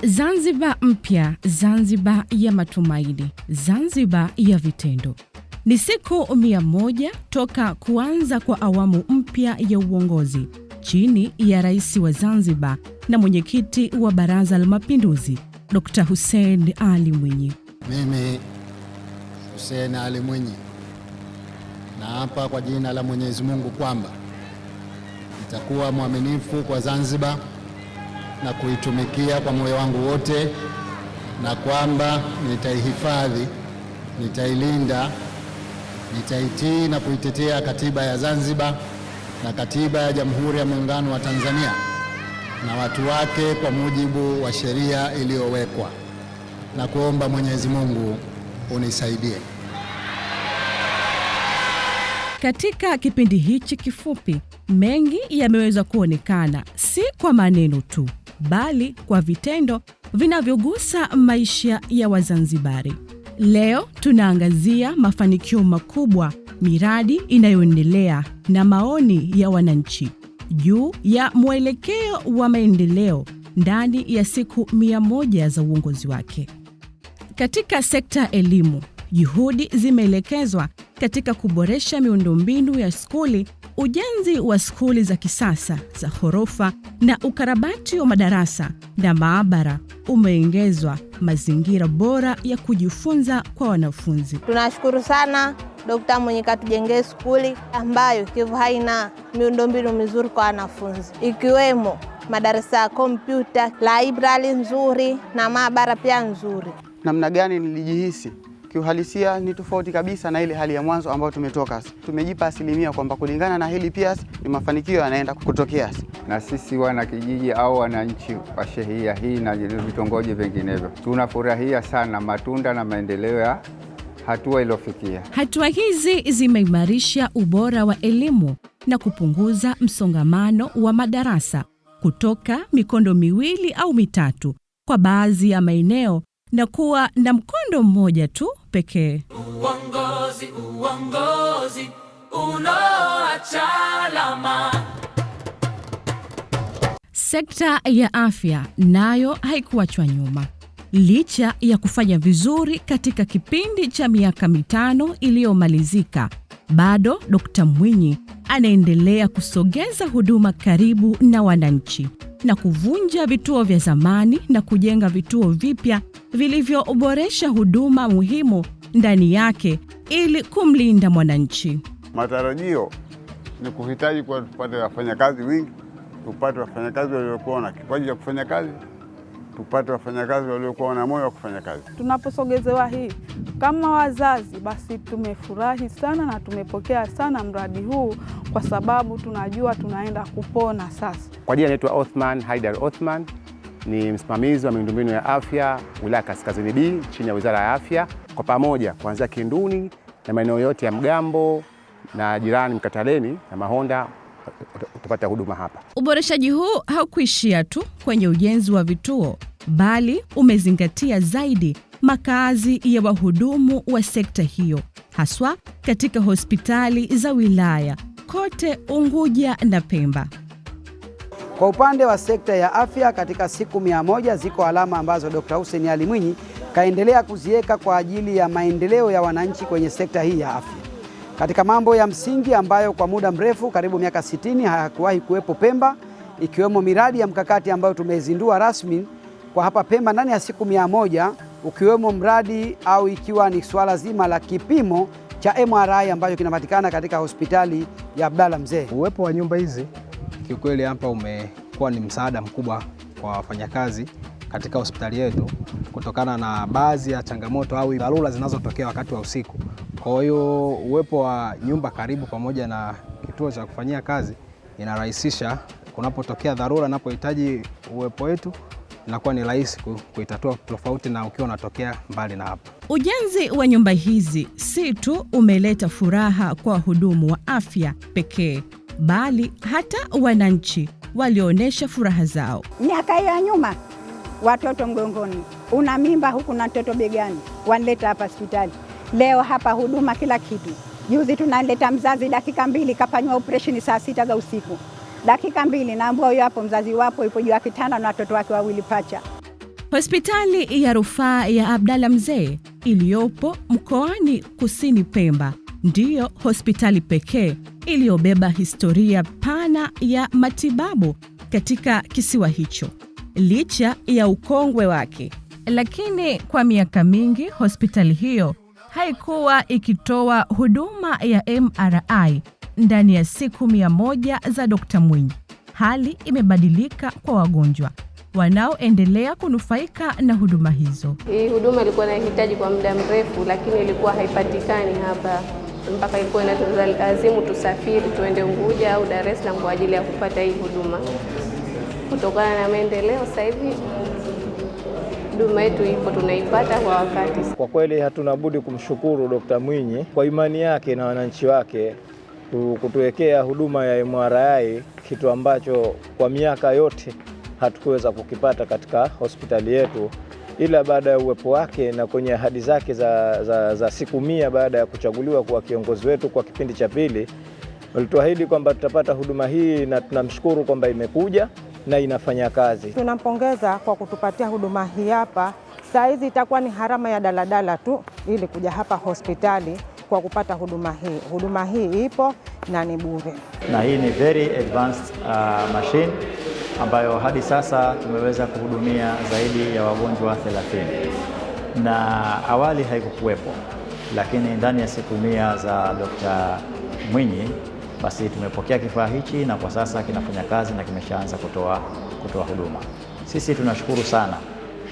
Zanzibar mpya, Zanzibar ya matumaini, Zanzibar ya vitendo. Ni siku 100 toka kuanza kwa awamu mpya ya uongozi chini ya Rais wa Zanzibar na mwenyekiti wa Baraza la Mapinduzi, Dr. Hussein Ali Mwinyi. Mimi Hussein Ali Mwinyi naapa kwa jina la Mwenyezi Mungu kwamba nitakuwa mwaminifu kwa Zanzibar na kuitumikia kwa moyo wangu wote, na kwamba nitaihifadhi, nitailinda, nitaitii na kuitetea katiba ya Zanzibar na katiba ya Jamhuri ya Muungano wa Tanzania na watu wake kwa mujibu wa sheria iliyowekwa, na kuomba Mwenyezi Mungu unisaidie. Katika kipindi hichi kifupi, mengi yameweza kuonekana, si kwa maneno tu, bali kwa vitendo vinavyogusa maisha ya Wazanzibari. Leo tunaangazia mafanikio makubwa, miradi inayoendelea na maoni ya wananchi juu ya mwelekeo wa maendeleo ndani ya siku 100 za uongozi wake. Katika sekta ya elimu, juhudi zimeelekezwa katika kuboresha miundombinu ya skuli, ujenzi wa skuli za kisasa za ghorofa na ukarabati wa madarasa na maabara umeongezwa mazingira bora ya kujifunza kwa wanafunzi. Tunashukuru sana Dr. Mwinyi katujengea skuli ambayo Kivu haina miundombinu mizuri kwa wanafunzi, ikiwemo madarasa ya kompyuta, library nzuri na maabara pia nzuri. Namna gani nilijihisi? Kiuhalisia ni tofauti kabisa na ile hali ya mwanzo ambayo tumetoka. Tumejipa asilimia kwamba kulingana na hili pia ni mafanikio yanaenda kutokea. Na sisi wana kijiji au wananchi wa shehia hii na vitongoji vinginevyo tunafurahia sana matunda na maendeleo ya hatua iliyofikia. Hatua hizi zimeimarisha ubora wa elimu na kupunguza msongamano wa madarasa kutoka mikondo 2 au 3 kwa baadhi ya maeneo na kuwa na mkondo mmoja tu pekee. Uongozi unaoacha alama. Sekta ya afya nayo haikuachwa nyuma. Licha ya kufanya vizuri katika kipindi cha miaka 5 iliyomalizika, bado Dr. Mwinyi anaendelea kusogeza huduma karibu na wananchi na kuvunja vituo vya zamani na kujenga vituo vipya vilivyoboresha huduma muhimu ndani yake ili kumlinda mwananchi. Matarajio ni kuhitaji kwa tupate wafanyakazi wengi, tupate wafanyakazi waliokuwa na kipaji cha kufanya kazi, tupate wafanyakazi waliokuwa na moyo wa kufanya kazi. Tunaposogezewa hii kama wazazi, basi tumefurahi sana na tumepokea sana mradi huu, kwa sababu tunajua tunaenda kupona sasa. Kwa jina naitwa Othman Haidar Othman, ni msimamizi wa miundombinu ya afya wilaya Kaskazini B chini ya Wizara ya Afya. Kwa pamoja kuanzia Kinduni na maeneo yote ya Mgambo na jirani Mkataleni na Mahonda utapata huduma hapa. Uboreshaji huu haukuishia tu kwenye ujenzi wa vituo, bali umezingatia zaidi makazi ya wahudumu wa sekta hiyo, haswa katika hospitali za wilaya kote Unguja na Pemba. Kwa upande wa sekta ya afya, katika siku 100 ziko alama ambazo Dr. Hussein Ali Mwinyi kaendelea kuziweka kwa ajili ya maendeleo ya wananchi kwenye sekta hii ya afya. Katika mambo ya msingi ambayo kwa muda mrefu karibu miaka 60 hayakuwahi kuwepo Pemba, ikiwemo miradi ya mkakati ambayo tumezindua rasmi kwa hapa Pemba ndani ya siku 100, ukiwemo mradi au ikiwa ni swala zima la kipimo cha MRI ambacho kinapatikana katika hospitali ya Abdalla Mzee. Uwepo wa nyumba hizi kiukweli hapa umekuwa ni msaada mkubwa kwa wafanyakazi katika hospitali yetu, kutokana na baadhi ya changamoto au dharura zinazotokea wakati wa usiku. Kwa hiyo uwepo wa nyumba karibu pamoja na kituo cha kufanyia kazi inarahisisha kunapotokea dharura, napohitaji uwepo wetu inakuwa ni rahisi kuitatua, tofauti na ukiwa unatokea mbali na hapa. Ujenzi wa nyumba hizi si tu umeleta furaha kwa wahudumu wa afya pekee, bali hata wananchi walionyesha furaha zao. Miaka ya nyuma watoto mgongoni, una mimba huku na mtoto begani, wanaleta hapa hospitali. Leo hapa huduma kila kitu. Juzi tunaleta mzazi dakika 2 kafanywa operation saa 6 za usiku. Dakika 2 naambiwa huyo hapo mzazi wapo yupo juu ya kitanda na watoto wake 2 pacha. Hospitali ya Rufaa ya Abdalla Mzee iliyopo mkoani Kusini Pemba ndiyo hospitali pekee iliyobeba historia pana ya matibabu katika kisiwa hicho. Licha ya ukongwe wake, lakini kwa miaka mingi hospitali hiyo haikuwa ikitoa huduma ya MRI ndani ya siku 100 za Dr. Mwinyi. Hali imebadilika kwa wagonjwa wanaoendelea kunufaika na huduma hizo. Hii huduma ilikuwa inahitaji kwa muda mrefu, lakini ilikuwa haipatikani hapa, mpaka ilikuwa inalazimu tusafiri tuende Unguja au Dar es Salaam kwa ajili ya kupata hii huduma. Kutokana na maendeleo sasa hivi huduma yetu ipo, tunaipata kwa wakati. Kwa kweli hatuna budi kumshukuru Dr. Mwinyi kwa imani yake na wananchi wake kutuwekea huduma ya MRI, kitu ambacho kwa miaka yote hatukuweza kukipata katika hospitali yetu, ila baada ya uwepo wake na kwenye ahadi zake za siku 100 baada ya kuchaguliwa kuwa kiongozi wetu kwa kipindi cha pili, walituahidi kwamba tutapata huduma hii, na tunamshukuru kwamba imekuja na inafanya kazi. Tunampongeza kwa kutupatia huduma hii hapa. Saa hizi itakuwa ni harama ya daladala tu ili kuja hapa hospitali kwa kupata huduma hii. Huduma hii ipo na ni bure. Na hii ni very advanced machine ambayo hadi sasa tumeweza kuhudumia zaidi ya wagonjwa 30. Na awali haikukuwepo, lakini ndani ya siku 100 za Dr. Mwinyi basi tumepokea kifaa hichi na kwa sasa kinafanya kazi na kimeshaanza kutoa huduma. Sisi tunashukuru sana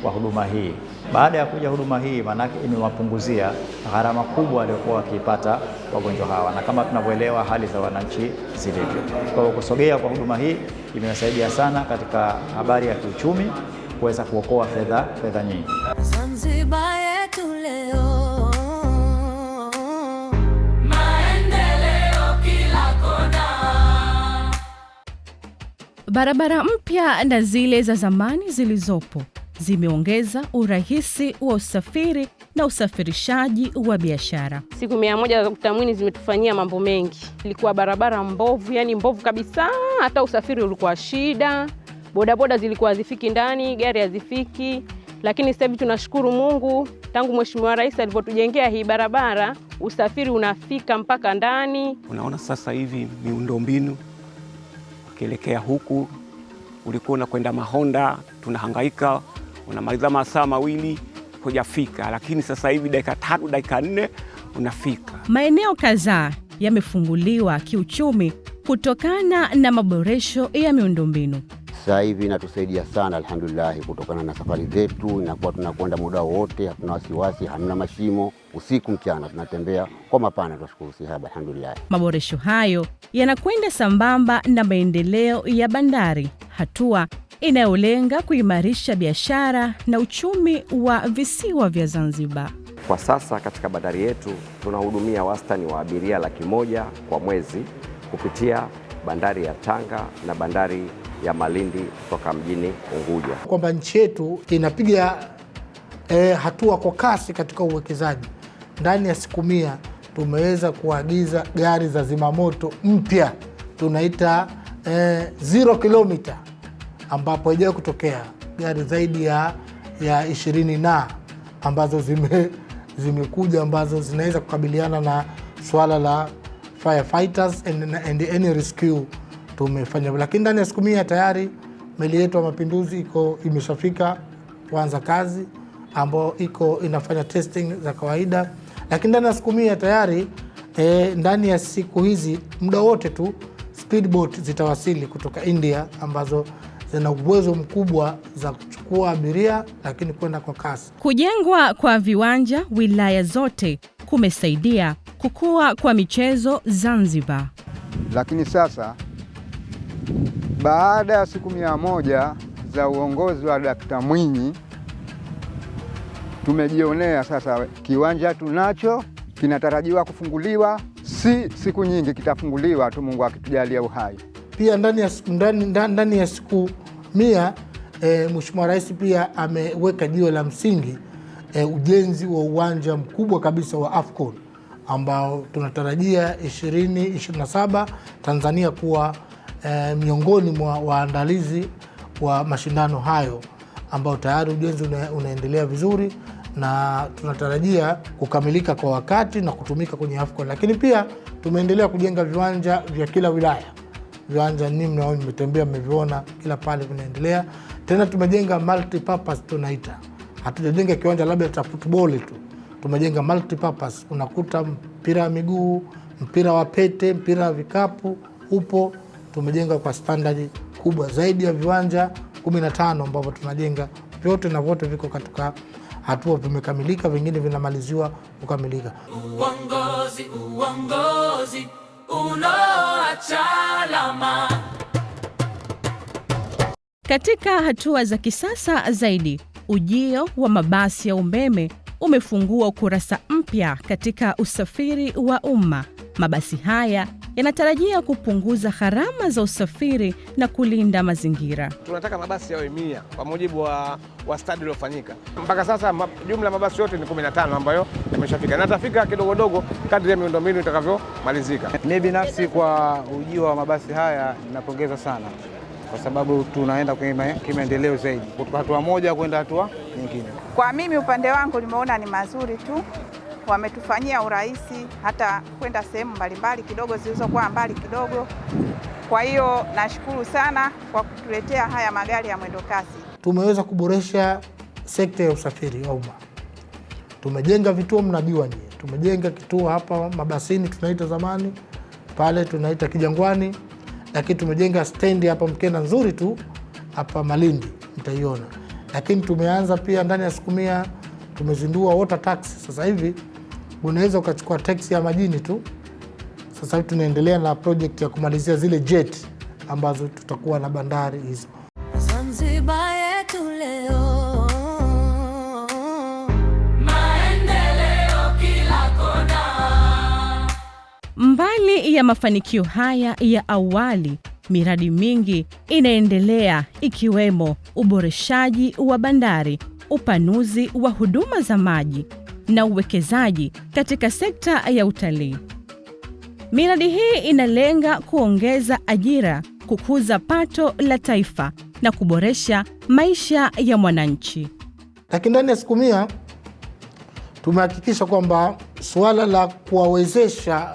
kwa huduma hii. Baada ya kuja huduma hii, manake imewapunguzia gharama kubwa waliokuwa wakipata wagonjwa hawa, na kama tunavyoelewa hali za wananchi zilivyo. Kwa hiyo kusogea kwa huduma hii imewasaidia sana katika habari ya kiuchumi, kuweza kuokoa fedha nyingi. Zanzibar yetu leo, maendeleo kila kona. Barabara mpya na zile za zamani zilizopo zimeongeza urahisi wa usafiri na usafirishaji wa biashara. Siku 100 za Dr. Mwinyi zimetufanyia mambo mengi. Ilikuwa barabara mbovu, yani mbovu kabisa, hata usafiri ulikuwa shida. Bodaboda zilikuwa hazifiki ndani, gari hazifiki. Lakini sasa hivi tunashukuru Mungu, tangu Mheshimiwa Rais alipotujengea hii barabara, usafiri unafika mpaka ndani. Unaona sasa hivi miundombinu ukielekea huku, ulikuwa unakwenda Mahonda, tunahangaika, unamaliza masaa 2 hujafika, lakini sasa hivi dakika 3, dakika 4 unafika. Maeneo kadhaa yamefunguliwa kiuchumi kutokana na maboresho ya miundombinu. Sasa hivi inatusaidia sana alhamdulillah, kutokana na safari zetu inakuwa tunakwenda muda wote, hatuna wasiwasi, hamna mashimo, usiku mchana tunatembea kwa mapana, tunashukuru sihaba alhamdulillah. Maboresho hayo yanakwenda sambamba na maendeleo ya bandari, hatua inayolenga kuimarisha biashara na uchumi wa visiwa vya Zanzibar. Kwa sasa katika bandari yetu tunahudumia wastani wa abiria 100,000 kwa mwezi kupitia bandari ya Tanga na bandari ya Malindi kutoka mjini Unguja. Kwamba nchi yetu inapiga hatua kwa kasi katika uwekezaji. Ndani ya siku 100 tumeweza kuagiza gari za zimamoto mpya, tunaita 0 kilomita, ambapo haijawahi kutokea. Gari zaidi ya 20 na ambazo zimekuja ambazo zinaweza kukabiliana na swala la firefighters and any rescue tumefanya. Lakini ndani ya siku 100 tayari meli yetu ya Mapinduzi imeshafika kuanza kazi, ambayo inafanya testing za kawaida. Lakini ndani ya siku 100 tayari ndani ya siku hizi muda wote tu speedboat zitawasili kutoka India, ambazo zina uwezo mkubwa za kuchukua abiria lakini kwenda kwa kasi. Kujengwa kwa viwanja wilaya zote kumesaidia kukua kwa michezo Zanzibar. Lakini sasa baada ya siku 100 za uongozi wa Dr. Mwinyi tumejionea sasa kiwanja tunacho, kinatarajiwa kufunguliwa, si siku nyingi kitafunguliwa tu, Mungu akitujalia uhai. Pia ndani ya siku 100 Mheshimiwa Rais pia ameweka jiwe la msingi ujenzi wa uwanja mkubwa kabisa wa AFCON, ambao tunatarajia 2027 Tanzania kuwa miongoni mwa waandalizi wa mashindano hayo, ambao tayari ujenzi unaendelea vizuri na tunatarajia kukamilika kwa wakati na kutumika kwenye AFCON. Lakini pia tumeendelea kujenga viwanja vya kila wilaya. Viwanja nimetembea mmeviona kila pale vinaendelea. Tena tumejenga multi purpose tunaita. Hatujajenga kiwanja labda cha football tu. Tumejenga multi purpose. Unakuta mpira wa miguu, mpira wa pete, mpira wa vikapu upo. Tumejenga kwa standard kubwa zaidi ya viwanja 15 ambavyo tunajenga vyote na vote viko katika hatua vimekamilika, vingine vinamaliziwa kukamilika. Uongozi unaoacha alama. Katika hatua za kisasa zaidi, ujio wa mabasi ya umeme umefungua ukurasa mpya katika usafiri wa umma. Mabasi haya yanatarajia kupunguza gharama za usafiri na kulinda mazingira. Tunataka mabasi yawe 100 kwa mujibu wa study uliofanyika. Mpaka sasa jumla mabasi yote ni 15 ambayo yameshafika. Na tafika kidogo kadri ya miundombinu itakavyomalizika. Mimi binafsi kwa ujio wa mabasi haya ninapongeza sana, kwa sababu tunaenda kwenye kimaendeleo zaidi, kutoka hatua moja kwenda hatua nyingine. Kwa mimi upande wangu nimeona ni mazuri tu. Wametufanyia urahisi hata kwenda sehemu mbalimbali kidogo zilizokuwa mbali kidogo. Kwa hiyo nashukuru sana kwa kutuletea haya magari ya mwendo kasi. Tumeweza kuboresha sekta ya usafiri wa umma. Tumejenga vituo, mnajua nyie. Tumejenga kituo hapa Mabasini tunaita zamani, pale tunaita Kijangwani, lakini tumejenga stendi hapa Mkenda nzuri tu hapa Malindi mtaiona. Lakini tumeanza pia ndani ya siku 100 tumezindua water taxi. Sasa hivi unaweza ukachukua taxi ya majini tu. Sasa hivi tunaendelea na project ya kumalizia zile jet ambazo tutakuwa na bandari hizo. Zanzibar yetu leo, maendeleo kila kona. Mbali ya mafanikio haya ya awali, miradi mingi inaendelea ikiwemo uboreshaji wa bandari, upanuzi wa huduma za maji na uwekezaji katika sekta ya utalii. Miradi hii inalenga kuongeza ajira, kukuza pato la taifa na kuboresha maisha ya mwananchi. Lakini ndani ya siku 100 tumehakikisha kwamba suala la kuwawezesha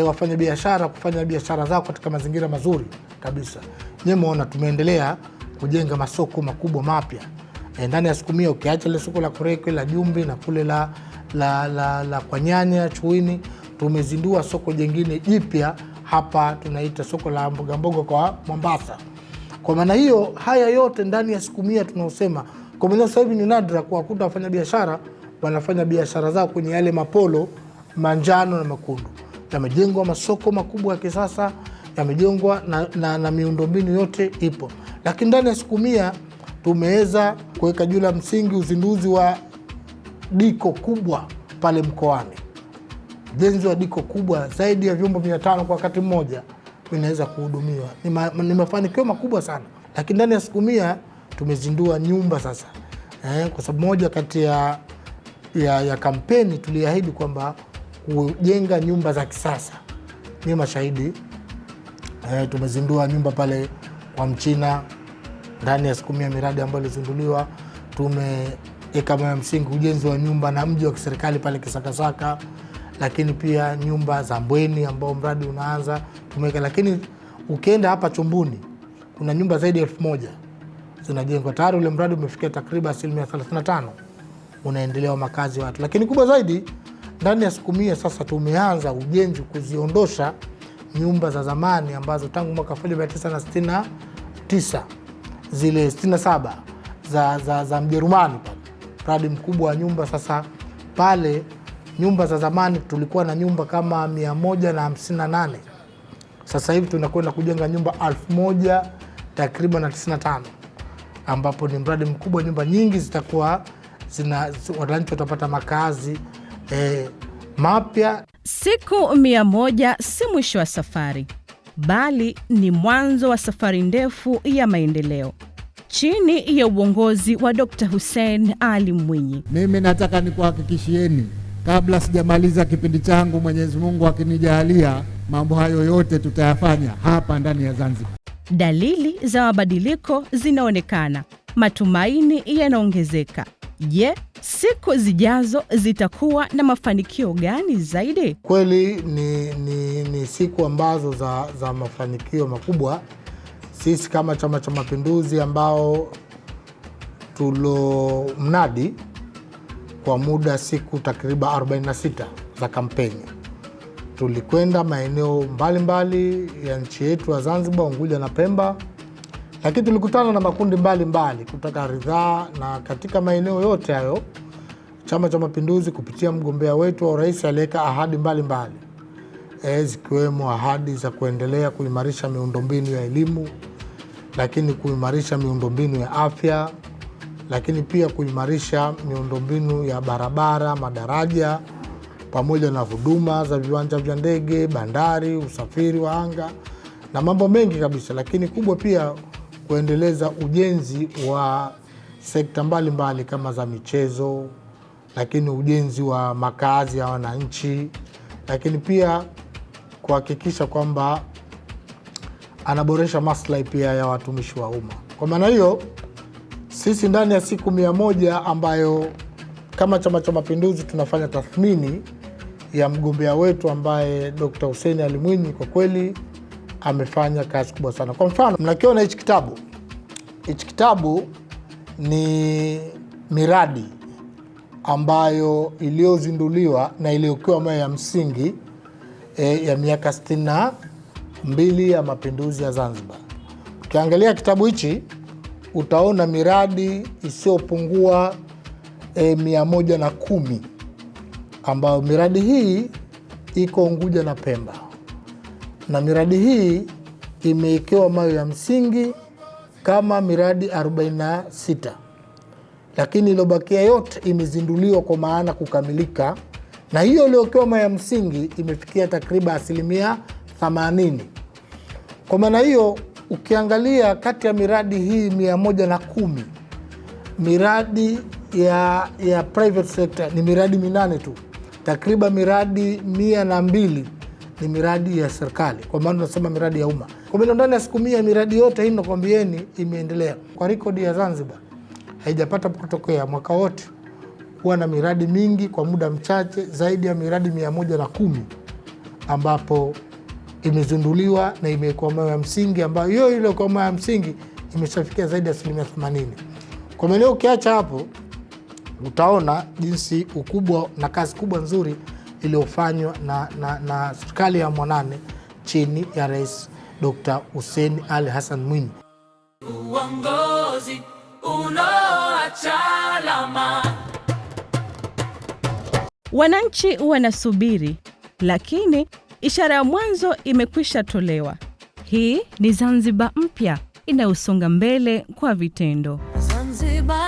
wafanyabiashara kufanya biashara zao katika mazingira mazuri kabisa. Nimeona tumeendelea kujenga masoko makubwa mapya. Ndani ya siku 100 ukiacha ile soko la Kurekwe, la Jumbi na kule la kwa Nyanya Chuini, tumezindua soko jingine jipya hapa tunaita soko la mboga kwa Mombasa. Kwa maana hiyo haya yote ndani ya siku 100 tunaosema, kwa maana sasa hivi ni nadra kuwakuta wafanya biashara wanafanya biashara zao kwenye yale mapolo manjano na mekundu. Yamejengwa masoko makubwa ya kisasa, yamejengwa na miundombinu yote ipo. Lakini ndani ya siku 100 tumeweza kuweka juu la msingi uzinduzi wa diko kubwa pale mkoani. Ujenzi wa diko kubwa zaidi ya vyombo 500 kwa wakati mmoja vinaweza kuhudumiwa. Ni mafanikio makubwa sana. Lakini ndani ya siku 100 tumezindua nyumba sasa. Kwa sababu moja kati ya kampeni tuliahidi kwamba kujenga nyumba za kisasa. Ni mashahidi. Tumezindua nyumba pale kwa Mchina. Ndani ya siku 100 miradi ambayo ilizinduliwa, tumeweka mawe msingi ujenzi wa nyumba na mji wa kiserikali pale Kisakasaka, lakini pia nyumba za Mbweni ambao mradi unaanza tumeweka. Lakini ukienda hapa Chumbuni kuna nyumba zaidi ya 1000 zinajengwa tayari. Ule mradi umefikia takriban 35% unaendelea wa makazi watu. Lakini kubwa zaidi, ndani ya siku 100 sasa tumeanza ujenzi kuziondosha nyumba za zamani ambazo tangu mwaka 1969 zile 67 za Mjerumani pale. Mradi mkubwa wa nyumba sasa pale. Nyumba za zamani tulikuwa na nyumba kama 158. Sasa hivi tunakwenda kujenga nyumba 1000 takriban 95, ambapo ni mradi mkubwa. Nyumba nyingi zitakuwa wananchi watapata makazi mapya. Siku 100 si mwisho wa safari, bali ni mwanzo wa safari ndefu ya maendeleo. Chini ya uongozi wa Dr. Hussein Ali Mwinyi. Mimi nataka nikuhakikishieni, kabla sijamaliza kipindi changu, Mwenyezi Mungu akinijalia, mambo hayo yote tutayafanya hapa ndani ya Zanzibar. Dalili za mabadiliko zinaonekana. matumaini yanaongezeka. Je, siku zijazo zitakuwa na mafanikio gani zaidi? Kweli ni siku ambazo za mafanikio makubwa. Sisi kama Chama cha Mapinduzi ambao tulomnadi kwa muda siku takriban 46 za kampeni, tulikwenda maeneo mbalimbali ya nchi yetu ya Zanzibar, Unguja na Pemba, lakini tulikutana na makundi mbalimbali kutaka ridhaa, na katika maeneo yote hayo Chama cha Mapinduzi kupitia mgombea wetu wa urais aliweka ahadi mbalimbali, zikiwemo ahadi za kuendelea kuimarisha miundombinu ya elimu, lakini kuimarisha miundombinu ya afya, lakini pia kuimarisha miundombinu ya barabara, madaraja, pamoja na huduma za viwanja vya ndege, bandari, usafiri wa anga na mambo mengi kabisa. Lakini kubwa pia kuendeleza ujenzi wa sekta mbalimbali kama za michezo, lakini ujenzi wa makazi ya wananchi, lakini pia kuhakikisha kwamba anaboresha maslahi pia ya watumishi wa umma. Kwa maana hiyo, sisi ndani ya siku 100 ambayo kama Chama cha Mapinduzi tunafanya tathmini ya mgombea wetu ambaye Dr. Hussein Ali Mwinyi, kwa kweli amefanya kazi kubwa sana. Kwa mfano, mnakiona hichi kitabu. Hichi kitabu ni miradi ambayo iliyozinduliwa na iliyokuwa mawe ya msingi ya miaka 62 ya mapinduzi ya Zanzibar. Ukiangalia kitabu hichi utaona miradi isiyopungua 110 ambayo miradi hii iko Unguja na Pemba, na miradi hii imewekewa mawe ya msingi kama miradi 46, lakini iliyobakia yote imezinduliwa kwa maana kukamilika, na hiyo iliyowekewa mawe ya msingi imefikia takriban 80%. Kwa maana hiyo, ukiangalia kati ya miradi hii 110, miradi ya private sector ni miradi 8 tu. Takriban miradi 102 ni miradi ya serikali, kwa maana tunasema miradi ya umma. Kwa maana ndani ya siku 100 miradi yote hii nakwambieni imeendelea. Kwa rekodi ya Zanzibar haijapata kutokea mwaka wote kuwa na miradi mingi kwa muda mchache zaidi ya miradi 110 ambapo imezinduliwa na imekuwa mawe ya msingi, ambayo hiyo ile kwa mawe ya msingi imeshafikia zaidi ya 80%. Kwa maana ukiacha hapo, utaona jinsi ukubwa na kazi kubwa nzuri iliyofanywa na serikali ya Mwanane chini ya Rais Dr. Hussein Ali Hassan Mwinyi. Uongozi unaoacha alama. Wananchi wanasubiri, lakini ishara ya mwanzo imekwisha tolewa. Hii ni Zanzibar mpya inayosonga mbele kwa vitendo. Zanzibar